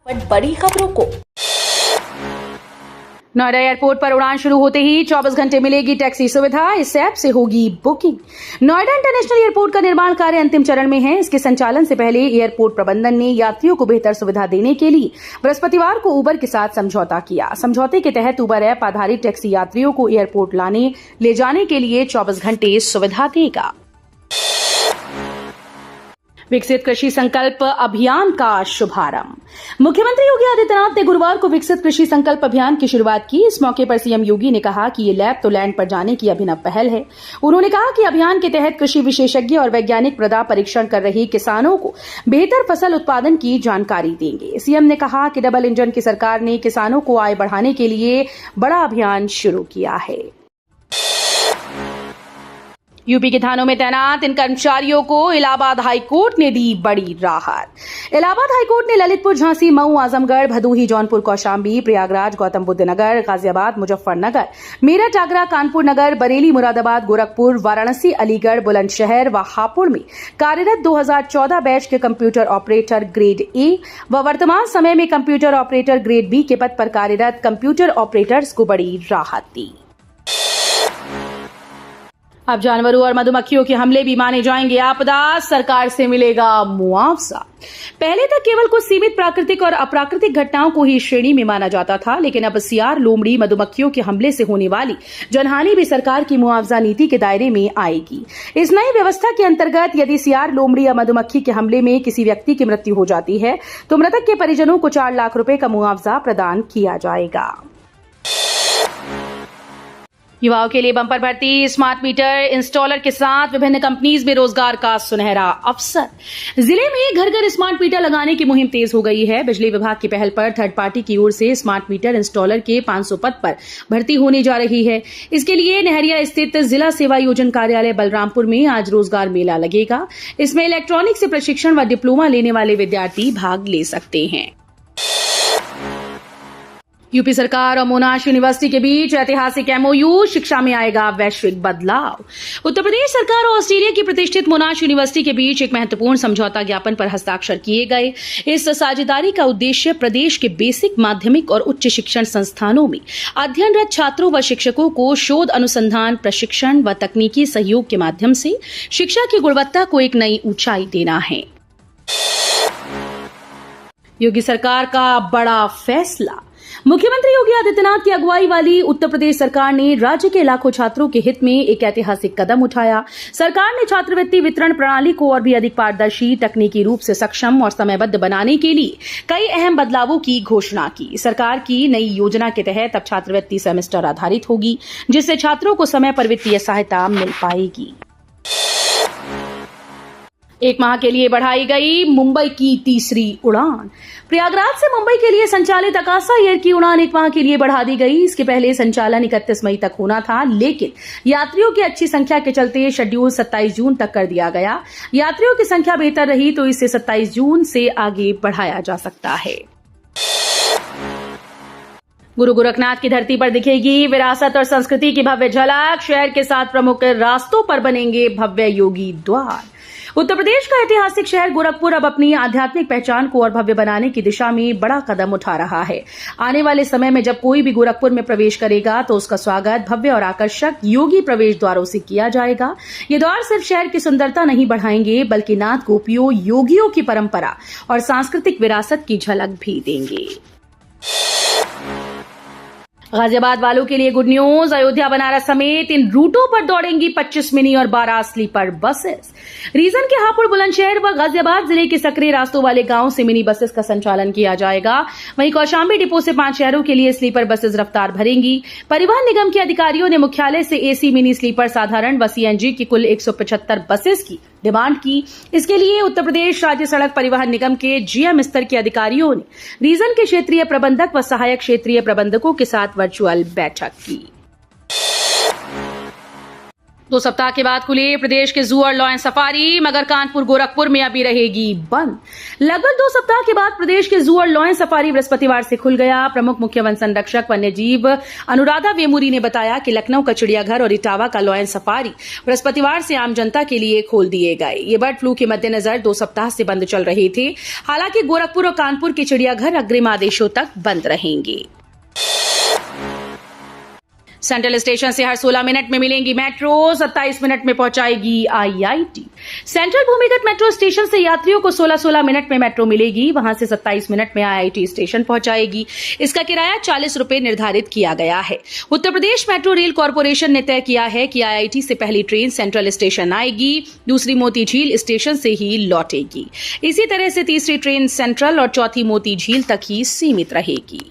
बड़ी खबरों को नोएडा एयरपोर्ट पर उड़ान शुरू होते ही 24 घंटे मिलेगी टैक्सी सुविधा। इस ऐप से होगी बुकिंग। नोएडा इंटरनेशनल एयरपोर्ट का निर्माण कार्य अंतिम चरण में है। इसके संचालन से पहले एयरपोर्ट प्रबंधन ने यात्रियों को बेहतर सुविधा देने के लिए बृहस्पतिवार को उबर के साथ समझौता किया। समझौते के तहत उबर ऐप आधारित टैक्सी यात्रियों को एयरपोर्ट लाने ले जाने के लिए 24 घंटे सुविधा देगा। विकसित कृषि संकल्प अभियान का शुभारंभ। मुख्यमंत्री योगी आदित्यनाथ ने गुरुवार को विकसित कृषि संकल्प अभियान की शुरुआत की। इस मौके पर सीएम योगी ने कहा कि ये लैब तो लैंड पर जाने की अभिनव पहल है। उन्होंने कहा कि अभियान के तहत कृषि विशेषज्ञ और वैज्ञानिक मृदा परीक्षण कर रहे किसानों को बेहतर फसल उत्पादन की जानकारी देंगे। सीएम ने कहा कि डबल इंजन की सरकार ने किसानों को आय बढ़ाने के लिए बड़ा अभियान शुरू किया है। यूपी के थानों में तैनात इन कर्मचारियों को इलाहाबाद हाईकोर्ट ने दी बड़ी राहत। इलाहाबाद हाईकोर्ट ने ललितपुर, झांसी, मऊ, आजमगढ़, भदोही, जौनपुर, कौशाम्बी, प्रयागराज, गौतम बुद्ध नगर, गाजियाबाद, मुजफ्फरनगर, मेरठ, आगरा, कानपुर नगर, बरेली, मुरादाबाद, गोरखपुर, वाराणसी, अलीगढ़, बुलंदशहर व हापुड़ में कार्यरत 2014 बैच के कंप्यूटर ऑपरेटर ग्रेड ए व वर्तमान समय में कंप्यूटर ऑपरेटर ग्रेड बी के पद पर कार्यरत कंप्यूटर ऑपरेटर्स को बड़ी राहत दी। अब जानवरों और मधुमक्खियों के हमले भी माने जाएंगे आपदा। सरकार से मिलेगा मुआवजा। पहले तक केवल कुछ सीमित प्राकृतिक और अप्राकृतिक घटनाओं को ही श्रेणी में माना जाता था, लेकिन अब सियार, लोमड़ी, मधुमक्खियों के हमले से होने वाली जनहानि भी सरकार की मुआवजा नीति के दायरे में आएगी। इस नई व्यवस्था के अंतर्गत यदि सियार, लोमड़ी या मधुमक्खी के हमले में किसी व्यक्ति की मृत्यु हो जाती है तो मृतक के परिजनों को 4 लाख रुपए का मुआवजा प्रदान किया जाएगा। युवाओं के लिए बंपर भर्ती। स्मार्ट मीटर इंस्टॉलर के साथ विभिन्न कंपनीज में रोजगार का सुनहरा अवसर। जिले में घर घर स्मार्ट मीटर लगाने की मुहिम तेज हो गई है। बिजली विभाग की पहल पर थर्ड पार्टी की ओर से स्मार्ट मीटर इंस्टॉलर के 500 पद पर भर्ती होने जा रही है। इसके लिए नहरिया स्थित जिला सेवा योजन कार्यालय बलरामपुर में आज रोजगार मेला लगेगा। इसमें इलेक्ट्रॉनिक से प्रशिक्षण व डिप्लोमा लेने वाले विद्यार्थी भाग ले सकते हैं। यूपी सरकार और मोनाश यूनिवर्सिटी के बीच ऐतिहासिक एमओयू। शिक्षा में आएगा वैश्विक बदलाव। उत्तर प्रदेश सरकार और ऑस्ट्रेलिया की प्रतिष्ठित मोनाश यूनिवर्सिटी के बीच एक महत्वपूर्ण समझौता ज्ञापन पर हस्ताक्षर किए गए। इस साझेदारी का उद्देश्य प्रदेश के बेसिक, माध्यमिक और उच्च शिक्षण संस्थानों में अध्ययनरत छात्रों व शिक्षकों को शोध, अनुसंधान, प्रशिक्षण व तकनीकी सहयोग के माध्यम से शिक्षा की गुणवत्ता को एक नई ऊंचाई देना है। योगी सरकार का बड़ा फैसला। मुख्यमंत्री योगी आदित्यनाथ की अगुवाई वाली उत्तर प्रदेश सरकार ने राज्य के लाखों छात्रों के हित में एक ऐतिहासिक कदम उठाया। सरकार ने छात्रवृत्ति वितरण प्रणाली को और भी अधिक पारदर्शी, तकनीकी रूप से सक्षम और समयबद्ध बनाने के लिए कई अहम बदलावों की घोषणा की। सरकार की नई योजना के तहत अब छात्रवृत्ति सेमेस्टर आधारित होगी, जिससे छात्रों को समय पर वित्तीय सहायता मिल पाएगी। 1 माह के लिए बढ़ाई गई मुंबई की तीसरी उड़ान। प्रयागराज से मुंबई के लिए संचालित आकाशा एयर की उड़ान 1 माह के लिए बढ़ा दी गई। इसके पहले संचालन 31 मई तक होना था, लेकिन यात्रियों की अच्छी संख्या के चलते शेड्यूल 27 जून तक कर दिया गया। यात्रियों की संख्या बेहतर रही तो इसे 27 जून से आगे बढ़ाया जा सकता है। गुरु गोरखनाथ की धरती पर दिखेगी विरासत और संस्कृति की भव्य झलक। शहर के 7 प्रमुख रास्तों पर बनेंगे भव्य योगी द्वार। उत्तर प्रदेश का ऐतिहासिक शहर गोरखपुर अब अपनी आध्यात्मिक पहचान को और भव्य बनाने की दिशा में बड़ा कदम उठा रहा है। आने वाले समय में जब कोई भी गोरखपुर में प्रवेश करेगा तो उसका स्वागत भव्य और आकर्षक योगी प्रवेश द्वारों से किया जाएगा। ये द्वार सिर्फ शहर की सुंदरता नहीं बढ़ाएंगे, बल्कि नाथ गोपियों, योगियों की परंपरा और सांस्कृतिक विरासत की झलक भी देंगे। गाजियाबाद वालों के लिए गुड न्यूज। अयोध्या, बनारस समेत इन रूटों पर दौड़ेंगी 25 मिनी और 12 स्लीपर बसेस। रीजन के हापुड़, बुलंदशहर व गाजियाबाद जिले के सक्रिय रास्तों वाले गांव से मिनी बसेस का संचालन किया जाएगा। वहीं कौशाम्बी डिपो से 5 शहरों के लिए स्लीपर बसेस रफ्तार भरेंगी। परिवहन निगम के अधिकारियों ने मुख्यालय से एसी, मिनी स्लीपर, साधारण व सीएनजी की कुल 175 बसेस की डिमांड की। इसके लिए उत्तर प्रदेश राज्य सड़क परिवहन निगम के जीएम स्तर के अधिकारियों ने रीजन के क्षेत्रीय प्रबंधक व सहायक क्षेत्रीय प्रबंधकों के साथ वर्चुअल बैठक की। 2 सप्ताह के बाद खुले प्रदेश के जू और लॉयन सफारी, मगर कानपुर गोरखपुर में अभी रहेगी बंद। लगभग 2 सप्ताह के बाद प्रदेश के जू और लॉयन सफारी बृहस्पतिवार से खुल गया। प्रमुख मुख्य वन संरक्षक वन्यजीव अनुराधा वेमूरी ने बताया कि लखनऊ का चिड़ियाघर और इटावा का लॉयन सफारी बृहस्पतिवार से आम जनता के लिए खोल दिए गए। ये बर्ड फ्लू के मद्देनजर 2 सप्ताह से बंद चल रहे थे। हालांकि गोरखपुर और कानपुर के चिड़ियाघर अग्रिम आदेशों तक बंद रहेंगे। सेंट्रल स्टेशन से हर 16 मिनट में मिलेंगी मेट्रो, 27 मिनट में पहुंचाएगी आईआईटी। सेंट्रल भूमिगत मेट्रो स्टेशन से यात्रियों को 16-16 मिनट में मेट्रो मिलेगी, वहां से 27 मिनट में आईआईटी स्टेशन पहुंचाएगी। इसका किराया 40 रुपए निर्धारित किया गया है। Uttar Pradesh metro rail corporation ने तय किया है कि आईआईटी से पहली ट्रेन सेंट्रल स्टेशन आएगी, दूसरी मोती झील स्टेशन से ही लौटेगी। इसी तरह से तीसरी ट्रेन सेंट्रल और चौथी मोती झील तक ही सीमित रहेगी।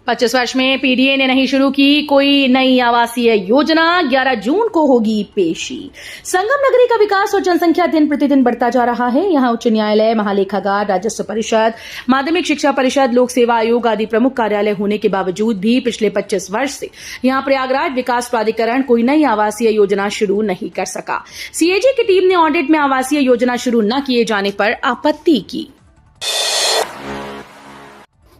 25 वर्ष में पीडीए ने नहीं शुरू की कोई नई आवासीय योजना, 11 जून को होगी पेशी। संगम नगरी का विकास और जनसंख्या दिन प्रतिदिन बढ़ता जा रहा है। यहां उच्च न्यायालय, महालेखागार, राजस्व परिषद, माध्यमिक शिक्षा परिषद, लोक सेवा आयोग आदि प्रमुख कार्यालय होने के बावजूद भी पिछले 25 वर्ष से यहां प्रयागराज विकास प्राधिकरण कोई नई आवासीय योजना शुरू नहीं कर सका। सीएजी की टीम ने ऑडिट में आवासीय योजना शुरू न किए जाने पर आपत्ति की।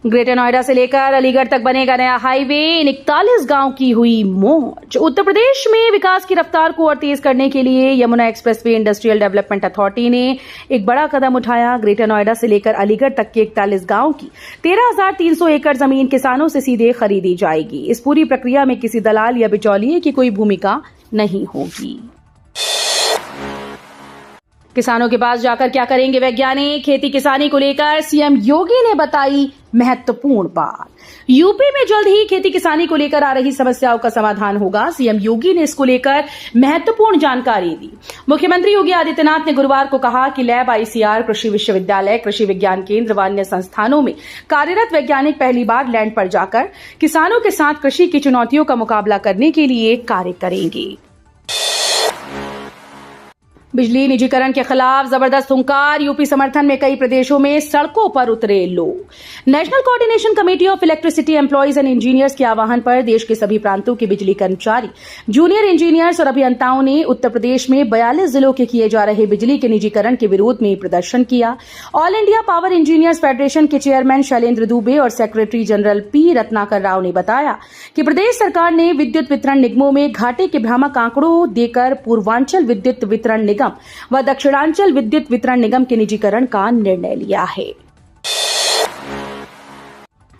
ग्रेटर नोएडा से लेकर अलीगढ़ तक बनेगा नया हाईवे, इन 41 गांव की हुई मौज। उत्तर प्रदेश में विकास की रफ्तार को और तेज करने के लिए Yamuna expressway industrial development authority ने एक बड़ा कदम उठाया। ग्रेटर नोएडा से लेकर अलीगढ़ तक के 41 गांव की 13,300 एकड़ जमीन किसानों से सीधे खरीदी जाएगी। इस पूरी प्रक्रिया में किसी दलाल या बिचौलिए की कोई भूमिका नहीं होगी। किसानों के पास जाकर क्या करेंगे वैज्ञानिक, खेती किसानी को लेकर सीएम योगी ने बताई महत्वपूर्ण बात। यूपी में जल्द ही खेती किसानी को लेकर आ रही समस्याओं का समाधान होगा। सीएम योगी ने इसको लेकर महत्वपूर्ण जानकारी दी। मुख्यमंत्री योगी आदित्यनाथ ने गुरुवार को कहा कि लैब, आईसीआर, कृषि विश्वविद्यालय, कृषि विज्ञान केंद्र व अन्य संस्थानों में कार्यरत वैज्ञानिक पहली बार लैंड पर जाकर किसानों के साथ कृषि की चुनौतियों का मुकाबला करने के लिए कार्य करेंगे। बिजली निजीकरण के खिलाफ जबरदस्त हुंकार, यूपी समर्थन में कई प्रदेशों में सड़कों पर उतरे लोग। National coordination committee of electricity employees and engineers के आह्वान पर देश के सभी प्रांतों के बिजली कर्मचारी, जूनियर इंजीनियर्स और अभियंताओं ने उत्तर प्रदेश में 42 जिलों के किए जा रहे बिजली के निजीकरण के विरोध में प्रदर्शन किया। All India power engineers federation के चेयरमैन शैलेंद्र दुबे और secretary general P Ratnakar Rao ने बताया कि प्रदेश सरकार ने विद्युत वितरण निगमों में घाटे के भ्रामक आंकड़ों देकर पूर्वांचल विद्युत वितरण निगम व दक्षिणांचल विद्युत वितरण निगम के निजीकरण का निर्णय लिया है।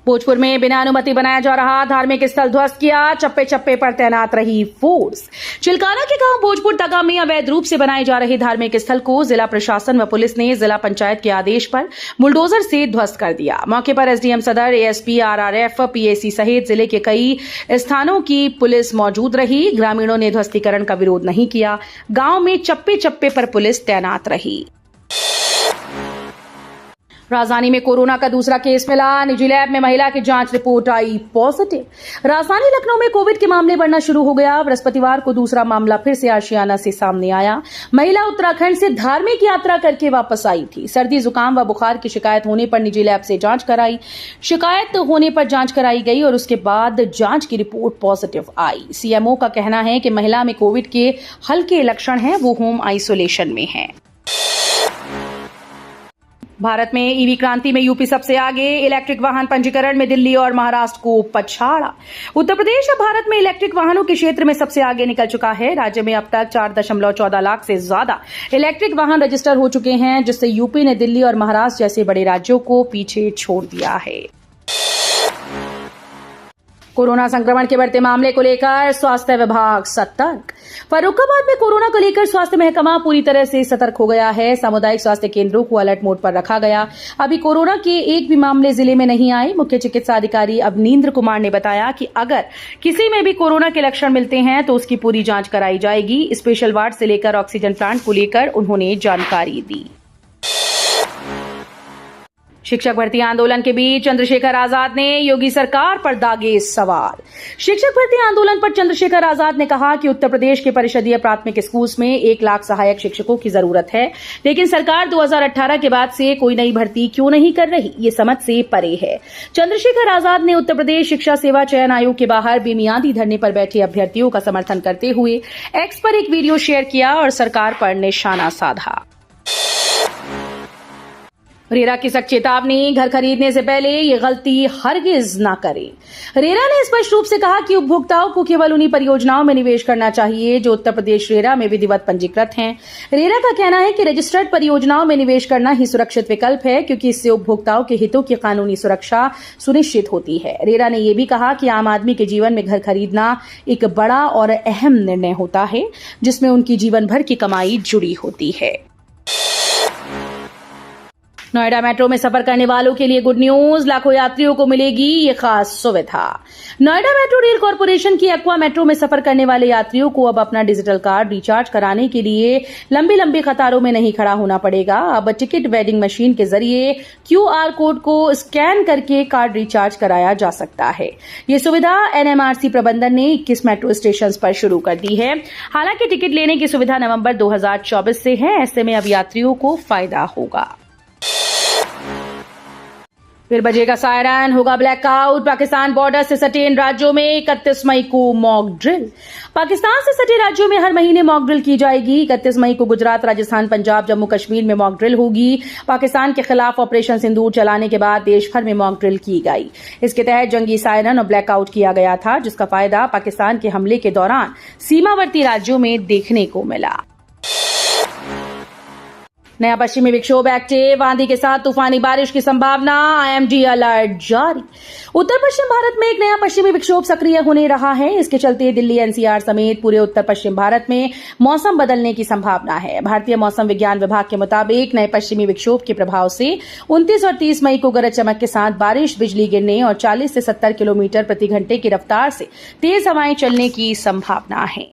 भोजपुर में बिना अनुमति बनाया जा रहा धार्मिक स्थल ध्वस्त किया, चप्पे चप्पे पर तैनात रही फोर्स। चिलकाना के गांव भोजपुर तगा में अवैध रूप से बनाए जा रहे धार्मिक स्थल को जिला प्रशासन व पुलिस ने जिला पंचायत के आदेश पर बुलडोजर से ध्वस्त कर दिया। मौके पर एसडीएम सदर, एएसपी, आरआरएफ, पीएसी सहित जिले के कई स्थानों की पुलिस मौजूद रही। ग्रामीणों ने ध्वस्तीकरण का विरोध नहीं किया। गांव में चप्पे चप्पे पर पुलिस तैनात रही। राजधानी में कोरोना का दूसरा केस मिला, निजी लैब में महिला की जांच रिपोर्ट आई पॉजिटिव। राजधानी लखनऊ में कोविड के मामले बढ़ना शुरू हो गया। बृहस्पतिवार को दूसरा मामला फिर से आशियाना से सामने आया। महिला उत्तराखंड से धार्मिक यात्रा करके वापस आई थी। सर्दी, जुकाम व बुखार की शिकायत होने पर निजी लैब से जांच कराई। शिकायत होने पर जांच कराई गई और उसके बाद जांच की रिपोर्ट पॉजिटिव आई। सीएमओ का कहना है कि महिला में कोविड के हल्के लक्षण हैं, वो होम आइसोलेशन में है। भारत में ईवी क्रांति में यूपी सबसे आगे, इलेक्ट्रिक वाहन पंजीकरण में दिल्ली और महाराष्ट्र को पछाड़ा। उत्तर प्रदेश अब भारत में इलेक्ट्रिक वाहनों के क्षेत्र में सबसे आगे निकल चुका है। राज्य में अब तक 4.14 लाख से ज्यादा इलेक्ट्रिक वाहन रजिस्टर हो चुके हैं, जिससे यूपी ने दिल्ली और महाराष्ट्र जैसे बड़े राज्यों को पीछे छोड़ दिया है। कोरोना संक्रमण के बढ़ते मामले को लेकर स्वास्थ्य विभाग सतर्क। फर्रुखाबाद में कोरोना को लेकर स्वास्थ्य महकमा पूरी तरह से सतर्क हो गया है। सामुदायिक स्वास्थ्य केंद्रों को अलर्ट मोड पर रखा गया। अभी कोरोना के एक भी मामले जिले में नहीं आए। मुख्य चिकित्सा अधिकारी अवनींद्र कुमार ने बताया कि अगर किसी में भी कोरोना के लक्षण मिलते हैं तो उसकी पूरी जांच कराई जाएगी। स्पेशल वार्ड से लेकर ऑक्सीजन प्लांट को लेकर उन्होंने जानकारी दी। शिक्षक भर्ती आंदोलन के बीच चंद्रशेखर आजाद ने योगी सरकार पर दागे सवाल। शिक्षक भर्ती आंदोलन पर चंद्रशेखर आजाद ने कहा कि उत्तर प्रदेश के परिषदीय प्राथमिक स्कूल में 1 लाख सहायक शिक्षकों की जरूरत है, लेकिन सरकार 2018 के बाद से कोई नई भर्ती क्यों नहीं कर रही, ये समझ से परे है। चंद्रशेखर आजाद ने उत्तर प्रदेश शिक्षा सेवा चयन आयोग के बाहर बेमियादी धरने पर बैठे अभ्यर्थियों का समर्थन करते हुए एक्स पर एक वीडियो शेयर किया और सरकार पर निशाना साधा। रेरा की सख्त चेतावनी, घर खरीदने से पहले ये गलती हरगिज ना करें। रेरा ने स्पष्ट रूप से कहा कि उपभोक्ताओं को केवल उन्हीं परियोजनाओं में निवेश करना चाहिए जो उत्तर प्रदेश रेरा में विधिवत पंजीकृत हैं। रेरा का कहना है कि रजिस्टर्ड परियोजनाओं में निवेश करना ही सुरक्षित विकल्प है, क्योंकि इससे उपभोक्ताओं के हितों की कानूनी सुरक्षा सुनिश्चित होती है। रेरा ने यह भी कहा कि आम आदमी के जीवन में घर खरीदना एक बड़ा और अहम निर्णय होता है, जिसमें उनकी जीवन भर की कमाई जुड़ी होती है। नोएडा मेट्रो में सफर करने वालों के लिए गुड न्यूज, लाखों यात्रियों को मिलेगी ये खास सुविधा। नोएडा मेट्रो रेल कॉर्पोरेशन की एक्वा मेट्रो में सफर करने वाले यात्रियों को अब अपना डिजिटल कार्ड रिचार्ज कराने के लिए लंबी लंबी कतारों में नहीं खड़ा होना पड़ेगा। अब टिकट वेंडिंग मशीन के जरिए QR कोड को स्कैन करके कार्ड रिचार्ज कराया जा सकता है। ये सुविधा NMRC प्रबंधन ने 21 मेट्रो स्टेशन पर शुरू कर दी है। हालांकि टिकट लेने की सुविधा नवंबर 2024 से है, ऐसे में अब यात्रियों को फायदा होगा। फिर बजेगा सायरन, होगा ब्लैकआउट। पाकिस्तान बॉर्डर से सटे इन राज्यों में 31 मई को मॉक ड्रिल। पाकिस्तान से सटे राज्यों में हर महीने मॉक ड्रिल की जाएगी। 31 मई को गुजरात, राजस्थान, पंजाब, जम्मू कश्मीर में मॉक ड्रिल होगी। पाकिस्तान के खिलाफ ऑपरेशन सिंदूर चलाने के बाद देश भर में मॉक ड्रिल की गई। इसके तहत जंगी सायरन और ब्लैकआउट किया गया था, जिसका फायदा पाकिस्तान के हमले के दौरान सीमावर्ती राज्यों में देखने को मिला। नया पश्चिमी विक्षोभ एक्टिव, आंधी के साथ तूफानी बारिश की संभावना, IMD अलर्ट जारी। उत्तर पश्चिम भारत में एक नया पश्चिमी विक्षोभ सक्रिय होने रहा है। इसके चलते दिल्ली NCR समेत पूरे उत्तर पश्चिम भारत में मौसम बदलने की संभावना है। भारतीय मौसम विज्ञान विभाग के मुताबिक नए पश्चिमी विक्षोभ के प्रभाव से 29 और 30 मई को गरज चमक के साथ बारिश, बिजली गिरने और 40 से 70 किलोमीटर प्रति घंटे की रफ्तार से तेज हवाएं चलने की संभावना है।